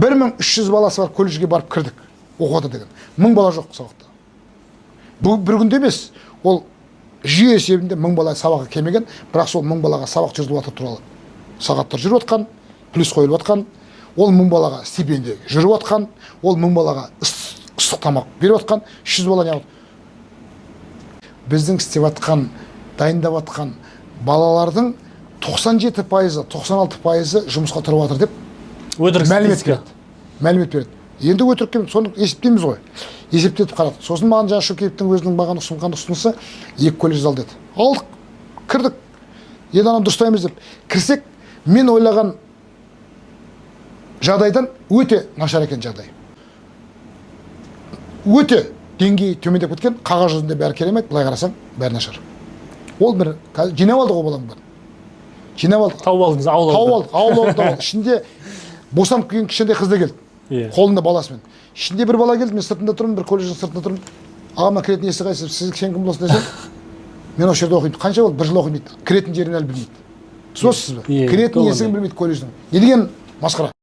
1300 баласы бар колледжге барып кірдік оқыды деген. 1000 бала жоқ сабақта. Бұл бір күнде емес, ол жүйе есебінде 1000 бала сабаққа келмеген, бірақ сол 1000 балаға сабақ жүргізіліп жатыр туралы сағаттар жүріп жатқан, плюс қойылып жатқан, ол 1000 балаға стипендия жүріп жатқан, ол 1000 балаға ыстық тамақ беріп жатқан, 300 бала не біздің істеп жатқан, дайындап жатқан балалардың 97%, 96% жұмысқа тұрып жатыр деп мәлімет береді. Енді өтірікке соны есептейміз ғой. Есептетіп қарадық. Сосын маған жаңа Шөкеевтің өзінің маған ұсынған ұсынысы 2 колледж ал деді. Алдық, кірдік. Енді ананы дұрыстаймыз деп кірсек, мен ойлаған жағдайдан өте нашар екен жағдай. Өте деңгейі төмендеп кеткен, қағаз жүзінде бәрі керемет, былай қарасаң, бәрі нашар. Ол бір жинап алдық баланың бәрін. Жинап алдық. Тауып алдыңыз, ауыл алды. Ішінде босанып келген кішкентай қыз да келді. Қолында баласымен. Ішінде бір бала келді, мен сыртында тұрмын, бір колледждің сыртында тұрмын. Ағама кіретін есі қайсы, сіз сен кім боласың десем, мен осы жерде оқимын. Қанша болды? 1 жыл оқимын дейді. Кіретін жерін әлі білмейді. Түсінесіз бе? Кіретін есігін білмейді колледждің. Не деген масқара?